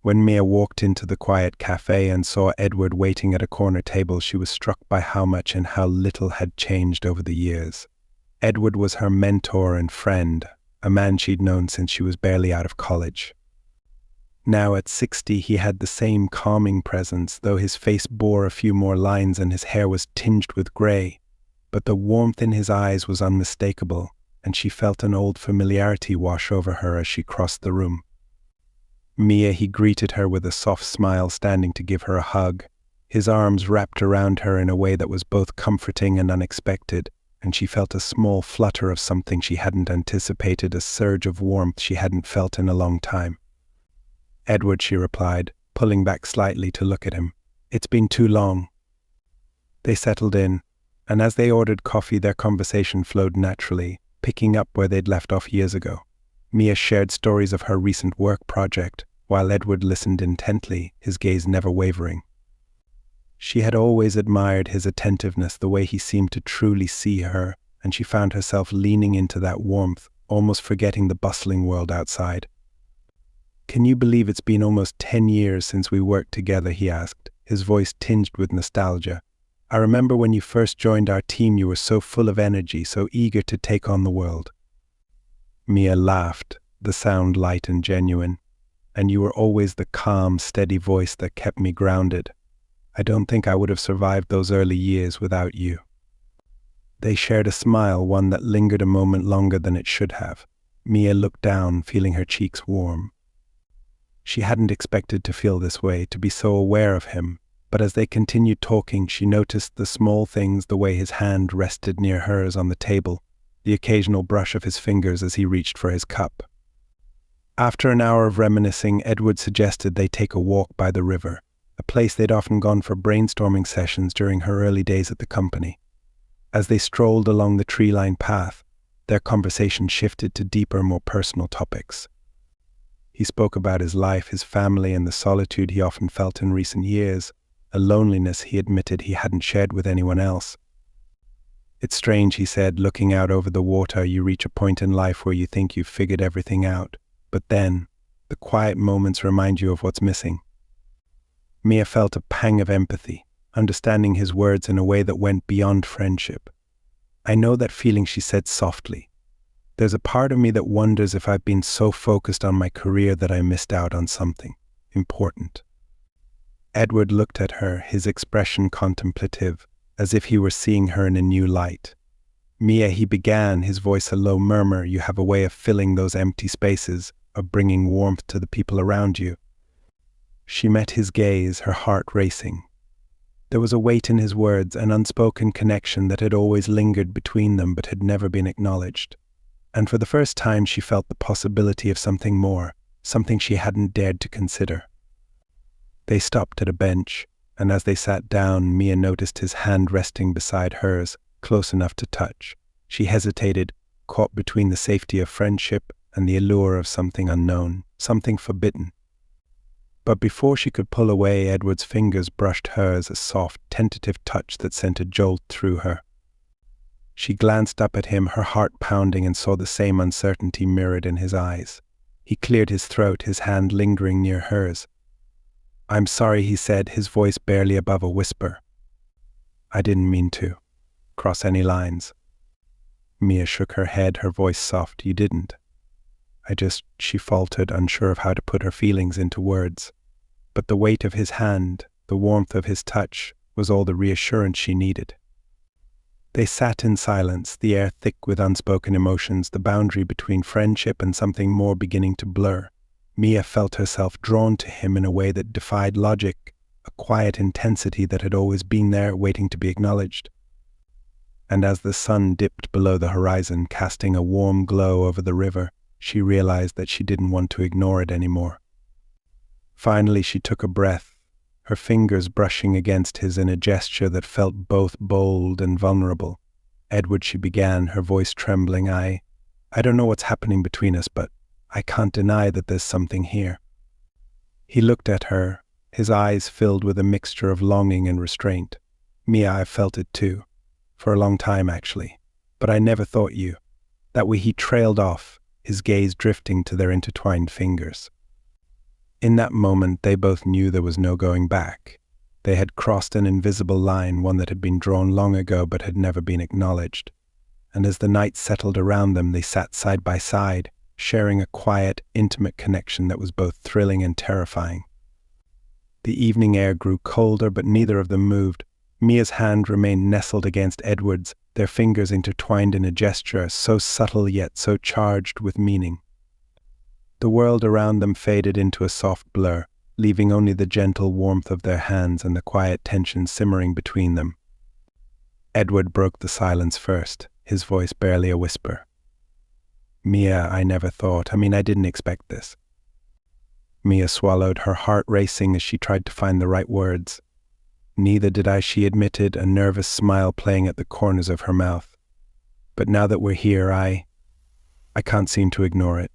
When Mia walked into the quiet cafe and saw Edward waiting at a corner table, she was struck by how much and how little had changed over the years. Edward was her mentor and friend, a man she'd known since she was barely out of college. Now at 60, he had the same calming presence, though his face bore a few more lines and his hair was tinged with grey. But the warmth in his eyes was unmistakable, and she felt an old familiarity wash over her as she crossed the room. Mia, he greeted her with a soft smile, standing to give her a hug. His arms wrapped around her in a way that was both comforting and unexpected, and she felt a small flutter of something she hadn't anticipated, a surge of warmth she hadn't felt in a long time. "Edward," she replied, pulling back slightly to look at him. "It's been too long." They settled in, and as they ordered coffee, their conversation flowed naturally, picking up where they'd left off years ago. Mia shared stories of her recent work project, while Edward listened intently, his gaze never wavering. She had always admired his attentiveness, the way he seemed to truly see her, and she found herself leaning into that warmth, almost forgetting the bustling world outside. "Can you believe it's been almost 10 years since we worked together?" he asked, his voice tinged with nostalgia. "I remember when you first joined our team, you were so full of energy, so eager to take on the world." Mia laughed, the sound light and genuine. "And you were always the calm, steady voice that kept me grounded. I don't think I would have survived those early years without you." They shared a smile, one that lingered a moment longer than it should have. Mia looked down, feeling her cheeks warm. She hadn't expected to feel this way, to be so aware of him, but as they continued talking, she noticed the small things, the way his hand rested near hers on the table, the occasional brush of his fingers as he reached for his cup. After an hour of reminiscing, Edward suggested they take a walk by the river, a place they'd often gone for brainstorming sessions during her early days at the company. As they strolled along the tree-lined path, their conversation shifted to deeper, more personal topics. He spoke about his life, his family, and the solitude he often felt in recent years, a loneliness he admitted he hadn't shared with anyone else. "It's strange," he said, looking out over the water. "You reach a point in life where you think you've figured everything out, but then the quiet moments remind you of what's missing." Mia felt a pang of empathy, understanding his words in a way that went beyond friendship. "I know that feeling," she said softly. "There's a part of me that wonders if I've been so focused on my career that I missed out on something important." Edward looked at her, his expression contemplative, as if he were seeing her in a new light. "Mia," he began, his voice a low murmur, "you have a way of filling those empty spaces, of bringing warmth to the people around you." She met his gaze, her heart racing. There was a weight in his words, an unspoken connection that had always lingered between them but had never been acknowledged. And for the first time she felt the possibility of something more, something she hadn't dared to consider. They stopped at a bench, and as they sat down, Mia noticed his hand resting beside hers, close enough to touch. She hesitated, caught between the safety of friendship and the allure of something unknown, something forbidden. But before she could pull away, Edward's fingers brushed hers, a soft, tentative touch that sent a jolt through her. She glanced up at him, her heart pounding, and saw the same uncertainty mirrored in his eyes. He cleared his throat, his hand lingering near hers. "I'm sorry," he said, his voice barely above a whisper. "I didn't mean to cross any lines." Mia shook her head, her voice soft. "You didn't. She faltered, unsure of how to put her feelings into words. But the weight of his hand, the warmth of his touch, was all the reassurance she needed. They sat in silence, the air thick with unspoken emotions, the boundary between friendship and something more beginning to blur. Mia felt herself drawn to him in a way that defied logic, a quiet intensity that had always been there, waiting to be acknowledged. And as the sun dipped below the horizon, casting a warm glow over the river, she realized that she didn't want to ignore it anymore. Finally, she took a breath, her fingers brushing against his in a gesture that felt both bold and vulnerable. "Edward," she began, her voice trembling, I don't know what's happening between us, but I can't deny that there's something here." He looked at her, his eyes filled with a mixture of longing and restraint. "Mia, I've felt it too. For a long time, actually. But I never thought you." That way he trailed off, his gaze drifting to their intertwined fingers. In that moment, they both knew there was no going back. They had crossed an invisible line, one that had been drawn long ago but had never been acknowledged. And as the night settled around them, they sat side by side, sharing a quiet, intimate connection that was both thrilling and terrifying. The evening air grew colder, but neither of them moved. Mia's hand remained nestled against Edward's, their fingers intertwined in a gesture so subtle yet so charged with meaning. The world around them faded into a soft blur, leaving only the gentle warmth of their hands and the quiet tension simmering between them. Edward broke the silence first, his voice barely a whisper. "Mia, I didn't expect this." Mia swallowed, her heart racing as she tried to find the right words. "Neither did I," she admitted, a nervous smile playing at the corners of her mouth. "But now that we're here, I can't seem to ignore it."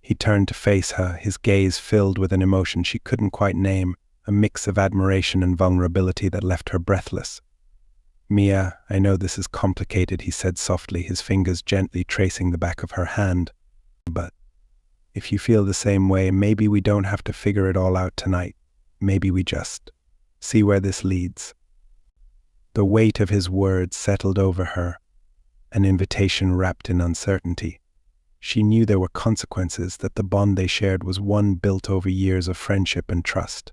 He turned to face her, his gaze filled with an emotion she couldn't quite name, a mix of admiration and vulnerability that left her breathless. "Mia, I know this is complicated," he said softly, his fingers gently tracing the back of her hand. "But if you feel the same way, maybe we don't have to figure it all out tonight. Maybe we just see where this leads." The weight of his words settled over her, an invitation wrapped in uncertainty. She knew there were consequences, that the bond they shared was one built over years of friendship and trust.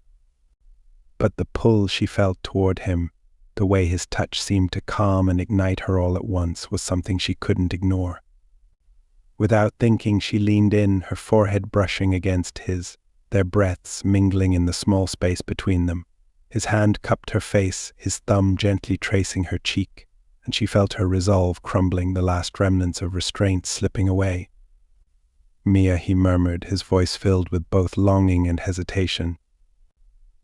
But the pull she felt toward him, the way his touch seemed to calm and ignite her all at once, was something she couldn't ignore. Without thinking, she leaned in, her forehead brushing against his, their breaths mingling in the small space between them. His hand cupped her face, his thumb gently tracing her cheek, and she felt her resolve crumbling, the last remnants of restraint slipping away. "Mia," he murmured, his voice filled with both longing and hesitation.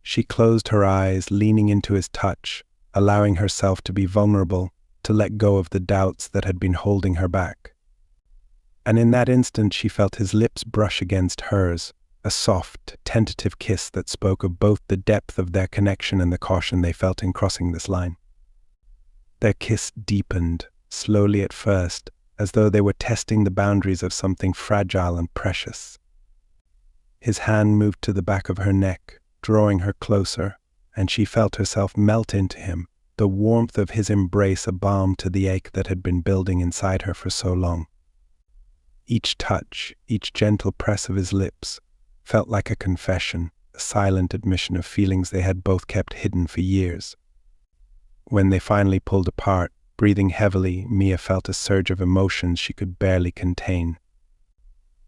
She closed her eyes, leaning into his touch, allowing herself to be vulnerable, to let go of the doubts that had been holding her back. And in that instant she felt his lips brush against hers, a soft, tentative kiss that spoke of both the depth of their connection and the caution they felt in crossing this line. Their kiss deepened, slowly at first, as though they were testing the boundaries of something fragile and precious. His hand moved to the back of her neck, drawing her closer, and she felt herself melt into him, the warmth of his embrace a balm to the ache that had been building inside her for so long. Each touch, each gentle press of his lips, felt like a confession, a silent admission of feelings they had both kept hidden for years. When they finally pulled apart, breathing heavily, Mia felt a surge of emotions she could barely contain.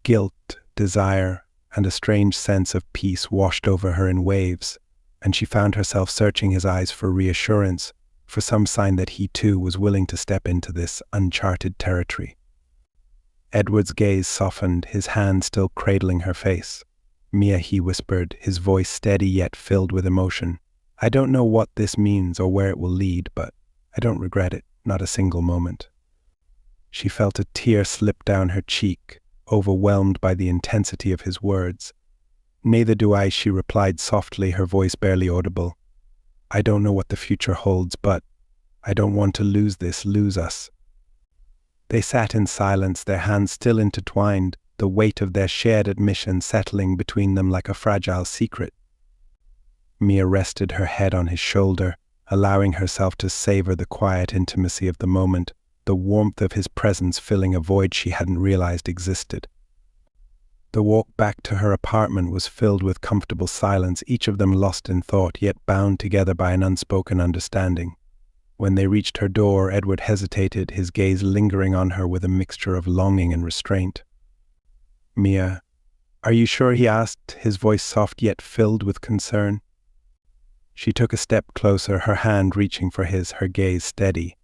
Guilt, desire, and a strange sense of peace washed over her in waves, and she found herself searching his eyes for reassurance, for some sign that he too was willing to step into this uncharted territory. Edward's gaze softened, his hand still cradling her face. "Mia," he whispered, his voice steady yet filled with emotion. "I don't know what this means or where it will lead, but I don't regret it, not a single moment." She felt a tear slip down her cheek, overwhelmed by the intensity of his words. "Neither do I," she replied softly, her voice barely audible. "I don't know what the future holds, but I don't want to lose us." They sat in silence, their hands still intertwined, the weight of their shared admission settling between them like a fragile secret. Mia rested her head on his shoulder, allowing herself to savor the quiet intimacy of the moment, the warmth of his presence filling a void she hadn't realized existed. The walk back to her apartment was filled with comfortable silence, each of them lost in thought, yet bound together by an unspoken understanding. When they reached her door, Edward hesitated, his gaze lingering on her with a mixture of longing and restraint. "Mia, are you sure?" he asked, his voice soft yet filled with concern. She took a step closer, her hand reaching for his, her gaze steady.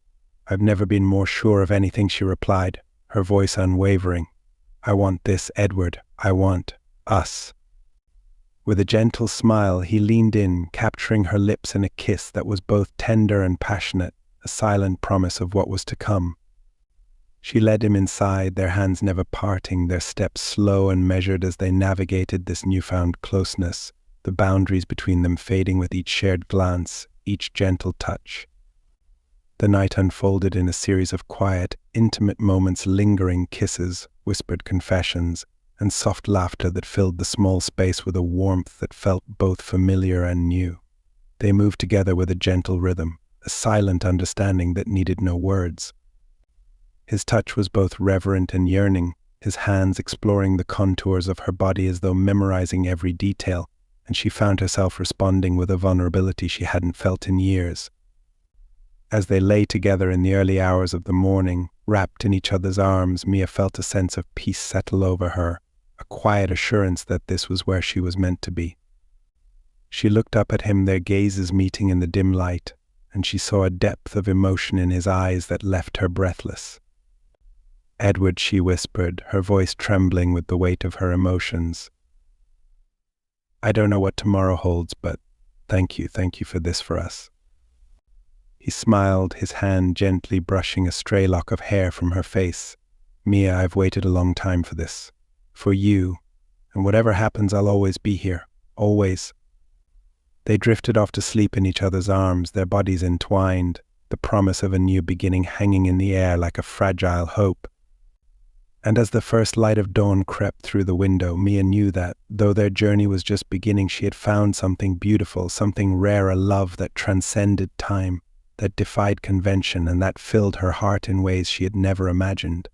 "I've never been more sure of anything," she replied, her voice unwavering. "I want this, Edward. I want us." With a gentle smile, he leaned in, capturing her lips in a kiss that was both tender and passionate, a silent promise of what was to come. She led him inside, their hands never parting, their steps slow and measured as they navigated this newfound closeness, the boundaries between them fading with each shared glance, each gentle touch. The night unfolded in a series of quiet, intimate moments, lingering kisses, whispered confessions, and soft laughter that filled the small space with a warmth that felt both familiar and new. They moved together with a gentle rhythm, a silent understanding that needed no words. His touch was both reverent and yearning, his hands exploring the contours of her body as though memorizing every detail, and she found herself responding with a vulnerability she hadn't felt in years. As they lay together in the early hours of the morning, wrapped in each other's arms, Mia felt a sense of peace settle over her, a quiet assurance that this was where she was meant to be. She looked up at him, their gazes meeting in the dim light, and she saw a depth of emotion in his eyes that left her breathless. "Edward," she whispered, her voice trembling with the weight of her emotions. "I don't know what tomorrow holds, but thank you for this for us." He smiled, his hand gently brushing a stray lock of hair from her face. "Mia, I've waited a long time for this. For you. And whatever happens, I'll always be here. Always." They drifted off to sleep in each other's arms, their bodies entwined, the promise of a new beginning hanging in the air like a fragile hope. And as the first light of dawn crept through the window, Mia knew that, though their journey was just beginning, she had found something beautiful, something rare, a love that transcended time, that defied convention, and that filled her heart in ways she had never imagined.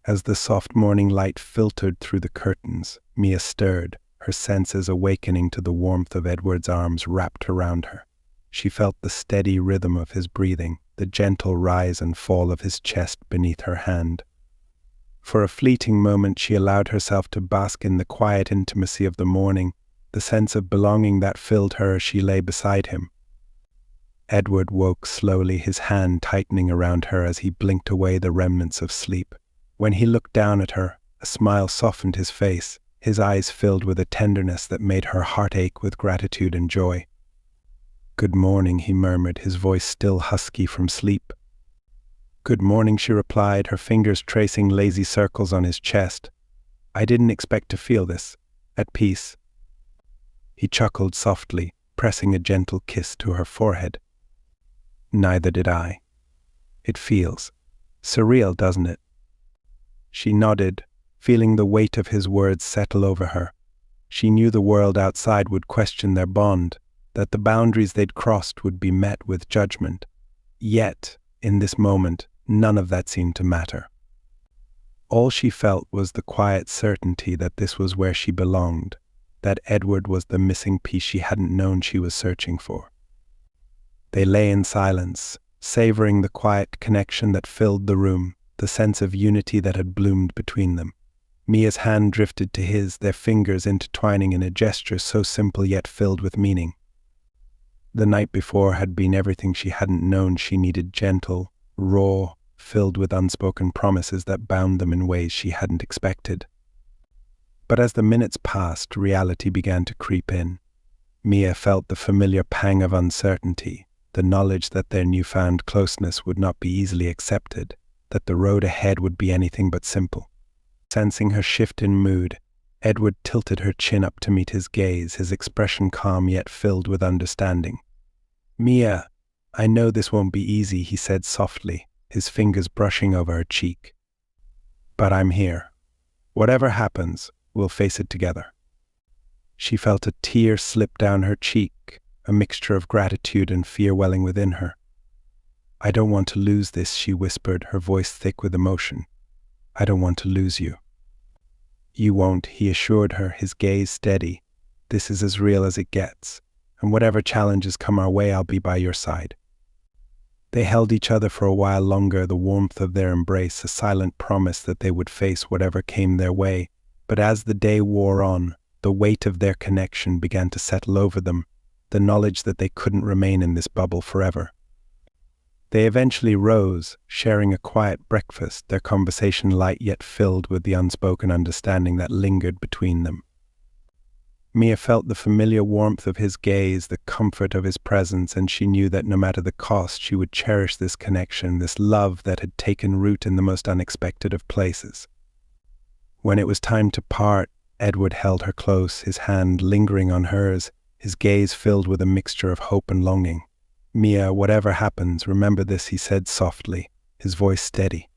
As the soft morning light filtered through the curtains, Mia stirred, her senses awakening to the warmth of Edward's arms wrapped around her. She felt the steady rhythm of his breathing, the gentle rise and fall of his chest beneath her hand. For a fleeting moment she allowed herself to bask in the quiet intimacy of the morning, the sense of belonging that filled her as she lay beside him. Edward woke slowly, his hand tightening around her as he blinked away the remnants of sleep. When he looked down at her, a smile softened his face, his eyes filled with a tenderness that made her heart ache with gratitude and joy. "Good morning," he murmured, his voice still husky from sleep. "Good morning," she replied, her fingers tracing lazy circles on his chest. "I didn't expect to feel this. At peace." He chuckled softly, pressing a gentle kiss to her forehead. "Neither did I. It feels surreal, doesn't it?" She nodded, feeling the weight of his words settle over her. She knew the world outside would question their bond, that the boundaries they'd crossed would be met with judgment. Yet, in this moment, none of that seemed to matter. All she felt was the quiet certainty that this was where she belonged, that Edward was the missing piece she hadn't known she was searching for. They lay in silence, savoring the quiet connection that filled the room, the sense of unity that had bloomed between them. Mia's hand drifted to his, their fingers intertwining in a gesture so simple yet filled with meaning. The night before had been everything she hadn't known she needed, gentle, raw, filled with unspoken promises that bound them in ways she hadn't expected. But as the minutes passed, reality began to creep in. Mia felt the familiar pang of uncertainty, the knowledge that their newfound closeness would not be easily accepted, that the road ahead would be anything but simple. Sensing her shift in mood, Edward tilted her chin up to meet his gaze, his expression calm yet filled with understanding. "Mia, I know this won't be easy," he said softly, his fingers brushing over her cheek. "But I'm here. Whatever happens, we'll face it together." She felt a tear slip down her cheek, a mixture of gratitude and fear welling within her. "I don't want to lose this," she whispered, her voice thick with emotion. "I don't want to lose you." "You won't," he assured her, his gaze steady. "This is as real as it gets, and whatever challenges come our way, I'll be by your side." They held each other for a while longer, the warmth of their embrace, a silent promise that they would face whatever came their way. But as the day wore on, the weight of their connection began to settle over them, the knowledge that they couldn't remain in this bubble forever. They eventually rose, sharing a quiet breakfast, their conversation light yet filled with the unspoken understanding that lingered between them. Mia felt the familiar warmth of his gaze, the comfort of his presence, and she knew that no matter the cost, she would cherish this connection, this love that had taken root in the most unexpected of places. When it was time to part, Edward held her close, his hand lingering on hers, his gaze filled with a mixture of hope and longing. "Mia, whatever happens, remember this," he said softly, his voice steady.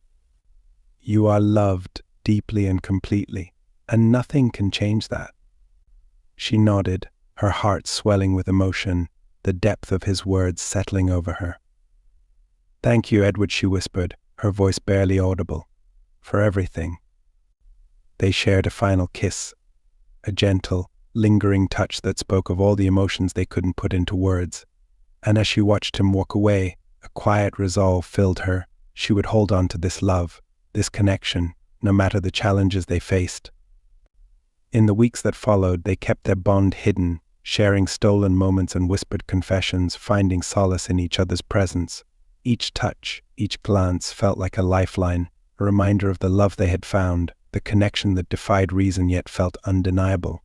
"You are loved deeply and completely. and nothing can change that. She nodded, her heart swelling with emotion, the depth of his words settling over her. "Thank you, Edward," she whispered, her voice barely audible, "for everything." They shared a final kiss, a gentle, lingering touch that spoke of all the emotions they couldn't put into words. And as she watched him walk away, a quiet resolve filled her. She would hold on to this love, this connection, no matter the challenges they faced. In the weeks that followed, they kept their bond hidden, sharing stolen moments and whispered confessions, finding solace in each other's presence. Each touch, each glance felt like a lifeline, a reminder of the love they had found, the connection that defied reason yet felt undeniable.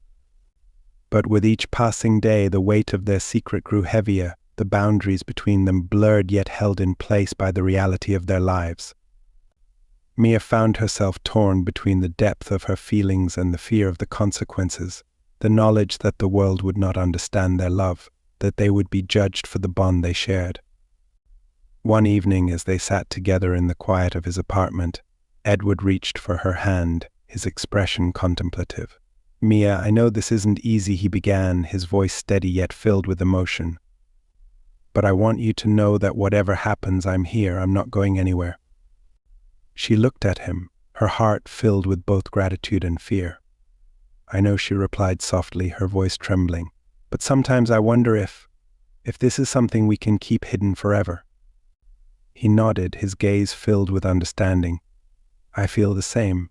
But with each passing day, the weight of their secret grew heavier, the boundaries between them blurred yet held in place by the reality of their lives. Mia found herself torn between the depth of her feelings and the fear of the consequences, the knowledge that the world would not understand their love, that they would be judged for the bond they shared. One evening, as they sat together in the quiet of his apartment, Edward reached for her hand, his expression contemplative. "Mia, I know this isn't easy," he began, his voice steady yet filled with emotion. "But I want you to know that whatever happens, I'm here. I'm not going anywhere." She looked at him, her heart filled with both gratitude and fear. "I know," she replied softly, her voice trembling. "But sometimes I wonder if this is something we can keep hidden forever." He nodded, his gaze filled with understanding. "I feel the same.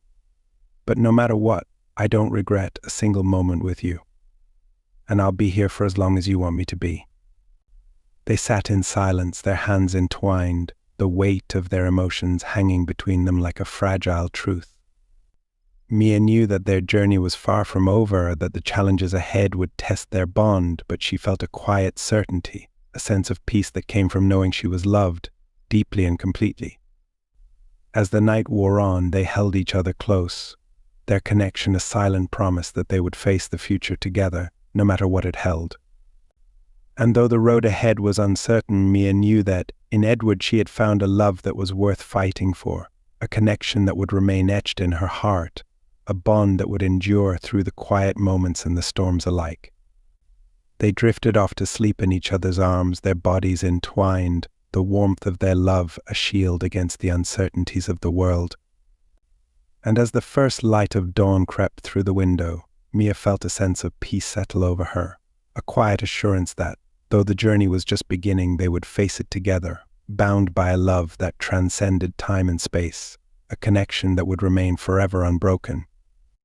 But no matter what, I don't regret a single moment with you. And I'll be here for as long as you want me to be." They sat in silence, their hands entwined, the weight of their emotions hanging between them like a fragile truth. Mia knew that their journey was far from over, that the challenges ahead would test their bond, but she felt a quiet certainty, a sense of peace that came from knowing she was loved, deeply and completely. As the night wore on, they held each other close, their connection a silent promise that they would face the future together, no matter what it held. And though the road ahead was uncertain, Mia knew that, in Edward, she had found a love that was worth fighting for, a connection that would remain etched in her heart, a bond that would endure through the quiet moments and the storms alike. They drifted off to sleep in each other's arms, their bodies entwined, the warmth of their love a shield against the uncertainties of the world. And as the first light of dawn crept through the window, Mia felt a sense of peace settle over her, a quiet assurance that, though the journey was just beginning, they would face it together, bound by a love that transcended time and space, a connection that would remain forever unbroken.